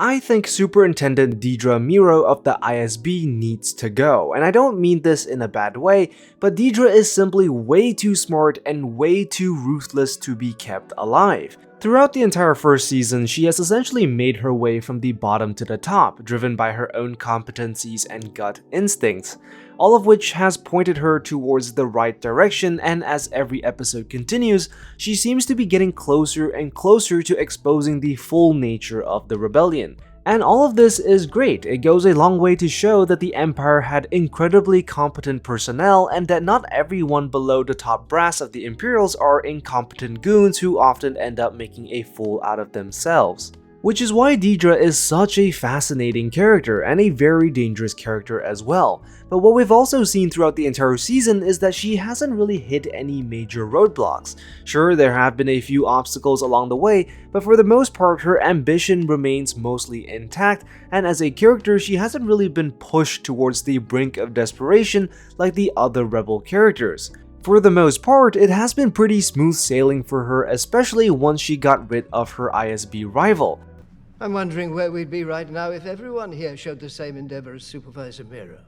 I think Superintendent Dedra Meero of the ISB needs to go, and I don't mean this in a bad way, but Dedra is simply way too smart and way too ruthless to be kept alive. Throughout the entire first season, she has essentially made her way from the bottom to the top, driven by her own competencies and gut instincts, all of which has pointed her towards the right direction, and as every episode continues, she seems to be getting closer and closer to exposing the full nature of the rebellion. And all of this is great. It goes a long way to show that the Empire had incredibly competent personnel and that not everyone below the top brass of the Imperials are incompetent goons who often end up making a fool out of themselves. Which is why Dedra is such a fascinating character and a very dangerous character as well. But what we've also seen throughout the entire season is that she hasn't really hit any major roadblocks. Sure, there have been a few obstacles along the way, but for the most part her ambition remains mostly intact, and as a character she hasn't really been pushed towards the brink of desperation like the other rebel characters. For the most part, it has been pretty smooth sailing for her, especially once she got rid of her ISB rival. I'm wondering where we'd be right now if everyone here showed the same endeavor as Supervisor Meero.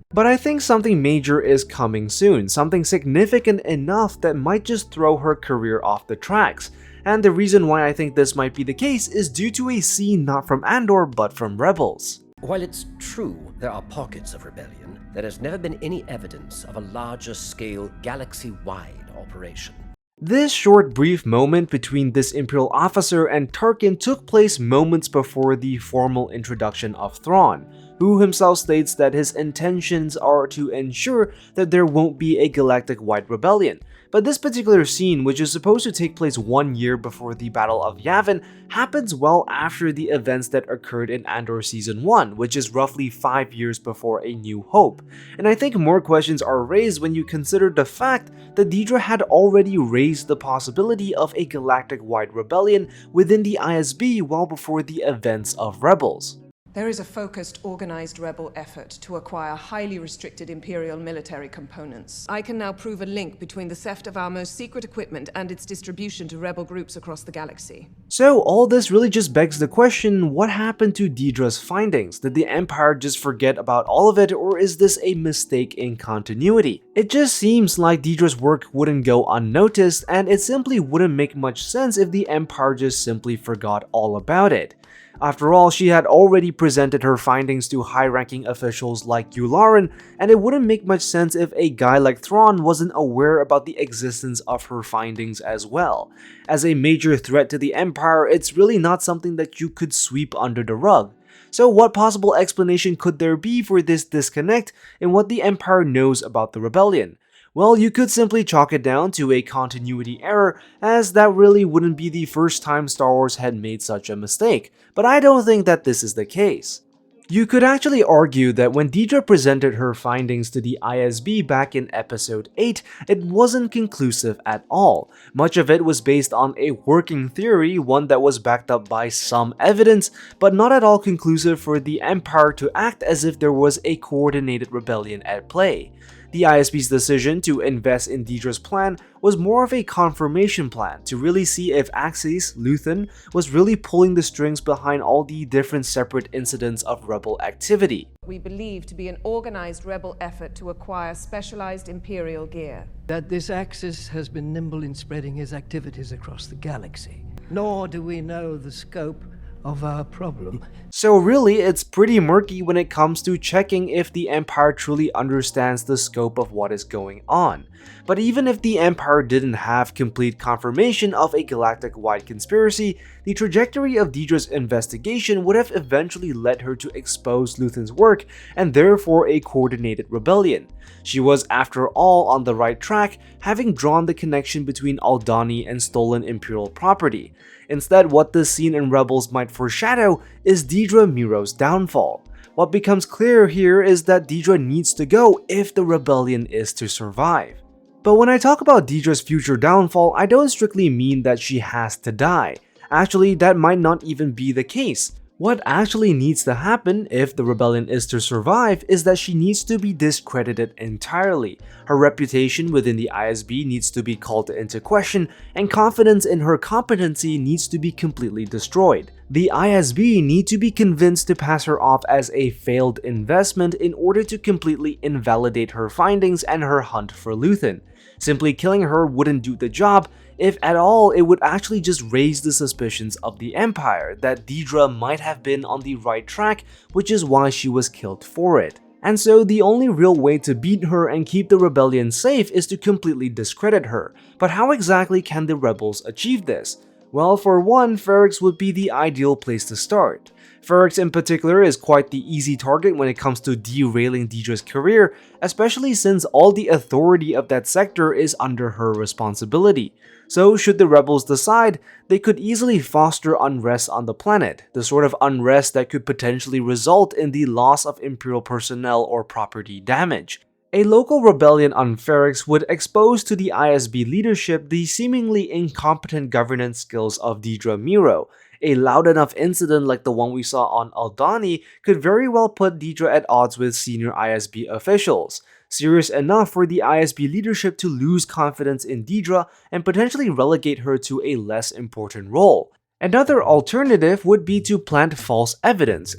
But I think something major is coming soon, something significant enough that might just throw her career off the tracks. And the reason why I think this might be the case is due to a scene not from Andor but from Rebels. While it's true there are pockets of rebellion, there has never been any evidence of a larger scale, galaxy-wide operation. This short brief moment between this Imperial officer and Tarkin took place moments before the formal introduction of Thrawn, who himself states that his intentions are to ensure that there won't be a galactic-wide rebellion. But this particular scene, which is supposed to take place 1 year before the Battle of Yavin, happens well after the events that occurred in Andor Season 1, which is roughly 5 years before A New Hope. And I think more questions are raised when you consider the fact that Dedra had already raised the possibility of a galactic-wide rebellion within the ISB well before the events of Rebels. There is a focused, organized rebel effort to acquire highly restricted Imperial military components. I can now prove a link between the theft of our most secret equipment and its distribution to rebel groups across the galaxy. So all this really just begs the question, what happened to Dedra's findings? Did the Empire just forget about all of it, or is this a mistake in continuity? It just seems like Dedra's work wouldn't go unnoticed, and it simply wouldn't make much sense if the Empire just simply forgot all about it. After all, she had already presented her findings to high-ranking officials like Yularen, and it wouldn't make much sense if a guy like Thrawn wasn't aware about the existence of her findings as well. As a major threat to the Empire, it's really not something that you could sweep under the rug. So what possible explanation could there be for this disconnect in what the Empire knows about the rebellion? Well, you could simply chalk it down to a continuity error, as that really wouldn't be the first time Star Wars had made such a mistake, but I don't think that this is the case. You could actually argue that when Dedra presented her findings to the ISB back in episode 8, it wasn't conclusive at all. Much of it was based on a working theory, one that was backed up by some evidence, but not at all conclusive for the Empire to act as if there was a coordinated rebellion at play. The ISB's decision to invest in Dedra's plan was more of a confirmation plan to really see if Axis, Luthen, was really pulling the strings behind all the different separate incidents of rebel activity. We believe to be an organized rebel effort to acquire specialized Imperial gear. That this Axis has been nimble in spreading his activities across the galaxy. Nor do we know the scope of our problem. So really, it's pretty murky when it comes to checking if the Empire truly understands the scope of what is going on. But even if the Empire didn't have complete confirmation of a galactic-wide conspiracy, the trajectory of Dedra's investigation would have eventually led her to expose Luthen's work and therefore a coordinated rebellion. She was, after all, on the right track, having drawn the connection between Aldhani and stolen Imperial property. Instead, what this scene in Rebels might foreshadow is Dedra Meero's downfall. What becomes clear here is that Dedra needs to go if the rebellion is to survive. But when I talk about Dedra's future downfall, I don't strictly mean that she has to die. Actually, that might not even be the case. What actually needs to happen if the rebellion is to survive is that she needs to be discredited entirely. Her reputation within the ISB needs to be called into question, and confidence in her competency needs to be completely destroyed. The ISB need to be convinced to pass her off as a failed investment in order to completely invalidate her findings and her hunt for Luthen. Simply killing her wouldn't do the job. If at all, it would actually just raise the suspicions of the Empire that Dedra might have been on the right track, which is why she was killed for it. And so the only real way to beat her and keep the rebellion safe is to completely discredit her. But how exactly can the rebels achieve this? Well, for one, Ferrix would be the ideal place to start. Ferrix in particular is quite the easy target when it comes to derailing Dedra's career, especially since all the authority of that sector is under her responsibility. So should the rebels decide, they could easily foster unrest on the planet, the sort of unrest that could potentially result in the loss of Imperial personnel or property damage. A local rebellion on Ferrix would expose to the ISB leadership the seemingly incompetent governance skills of Dedra Meero. A loud enough incident like the one we saw on Aldhani could very well put Dedra at odds with senior ISB officials. Serious enough for the ISB leadership to lose confidence in Dedra and potentially relegate her to a less important role. Another alternative would be to plant false evidence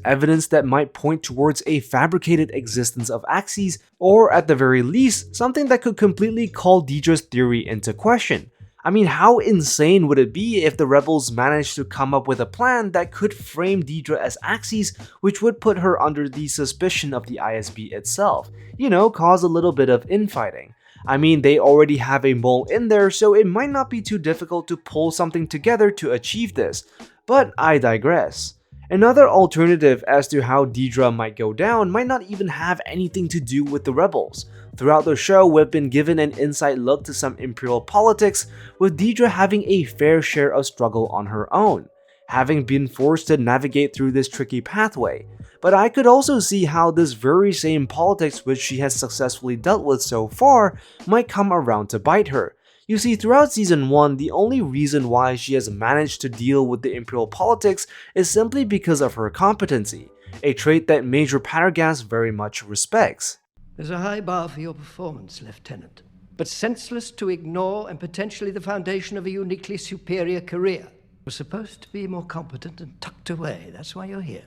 that might point towards a fabricated existence of Axes, or at the very least, something that could completely call Dedra's theory into question. I mean, how insane would it be if the rebels managed to come up with a plan that could frame Dedra as Axes, which would put her under the suspicion of the ISB itself? You know, cause a little bit of infighting. I mean, they already have a mole in there, so it might not be too difficult to pull something together to achieve this. But I digress. Another alternative as to how Dedra might go down might not even have anything to do with the rebels. Throughout the show, we've been given an inside look to some Imperial politics, with Dedra having a fair share of struggle on her own, having been forced to navigate through this tricky pathway. But I could also see how this very same politics which she has successfully dealt with so far might come around to bite her. You see, throughout Season 1, the only reason why she has managed to deal with the Imperial politics is simply because of her competency, a trait that Major Pendergast very much respects. There's a high bar for your performance, Lieutenant, but senseless to ignore and potentially the foundation of a uniquely superior career. You're supposed to be more competent and tucked away, that's why you're here.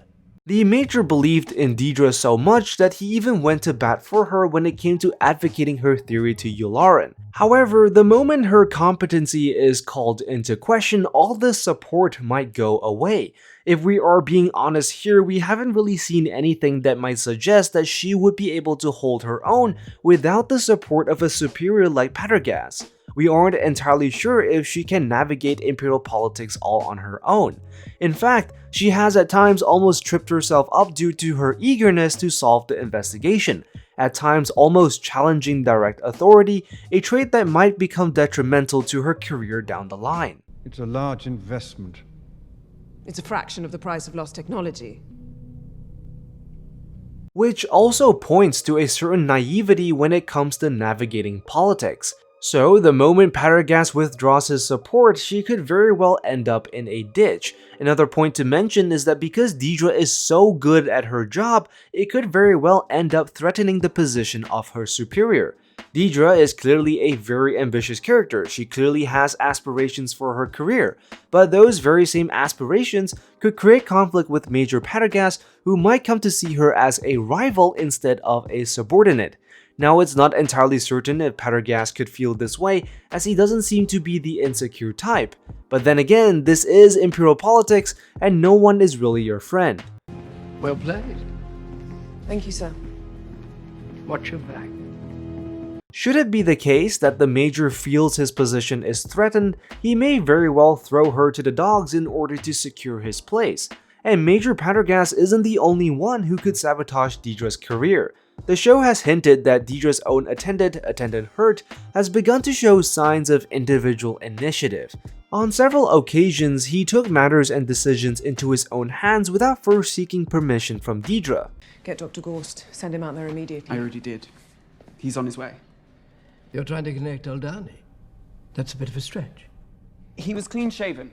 The Major believed in Dedra so much that he even went to bat for her when it came to advocating her theory to Yularen. However, the moment her competency is called into question, all this support might go away. If we are being honest here, we haven't really seen anything that might suggest that she would be able to hold her own without the support of a superior like Pendergast. We aren't entirely sure if she can navigate Imperial politics all on her own. In fact, she has at times almost tripped herself up due to her eagerness to solve the investigation, at times almost challenging direct authority, a trait that might become detrimental to her career down the line. It's a large investment. It's a fraction of the price of lost technology. Which also points to a certain naivety when it comes to navigating politics. So, the moment Pendergast withdraws his support, she could very well end up in a ditch. Another point to mention is that because Dedra is so good at her job, it could very well end up threatening the position of her superior. Dedra is clearly a very ambitious character, she clearly has aspirations for her career, but those very same aspirations could create conflict with Major Pendergast, who might come to see her as a rival instead of a subordinate. Now, it's not entirely certain if Pendergast could feel this way, as he doesn't seem to be the insecure type. But then again, this is Imperial politics, and no one is really your friend. Well played. Thank you, sir. Watch your back. Should it be the case that the Major feels his position is threatened, he may very well throw her to the dogs in order to secure his place. And Major Pendergast isn't the only one who could sabotage Dedra's career. The show has hinted that Dedra's own attendant Hurt, has begun to show signs of individual initiative. On several occasions, he took matters and decisions into his own hands without first seeking permission from Dedra. Get Dr. Gorst. Send him out there immediately. I already did. He's on his way. You're trying to connect Aldhani. That's a bit of a stretch. He was clean-shaven.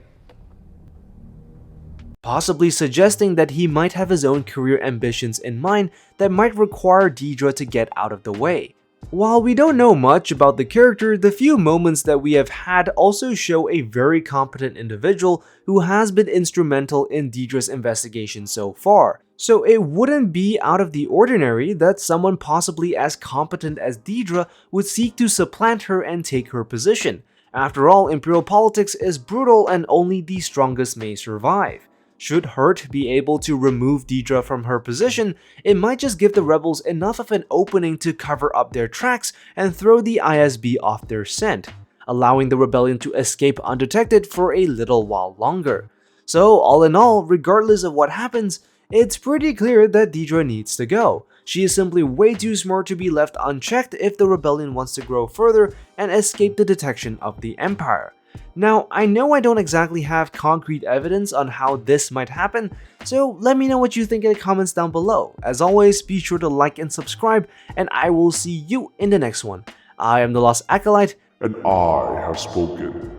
possibly suggesting that he might have his own career ambitions in mind that might require Dedra to get out of the way. While we don't know much about the character, the few moments that we have had also show a very competent individual who has been instrumental in Dedra's investigation so far. So it wouldn't be out of the ordinary that someone possibly as competent as Dedra would seek to supplant her and take her position. After all, Imperial politics is brutal and only the strongest may survive. Should Hurt be able to remove Dedra from her position, it might just give the rebels enough of an opening to cover up their tracks and throw the ISB off their scent, allowing the rebellion to escape undetected for a little while longer. So all in all, regardless of what happens, it's pretty clear that Dedra needs to go. She is simply way too smart to be left unchecked if the rebellion wants to grow further and escape the detection of the Empire. Now, I know I don't exactly have concrete evidence on how this might happen, so let me know what you think in the comments down below. As always, be sure to like and subscribe, and I will see you in the next one. I am the Lost Acolyte, and I have spoken.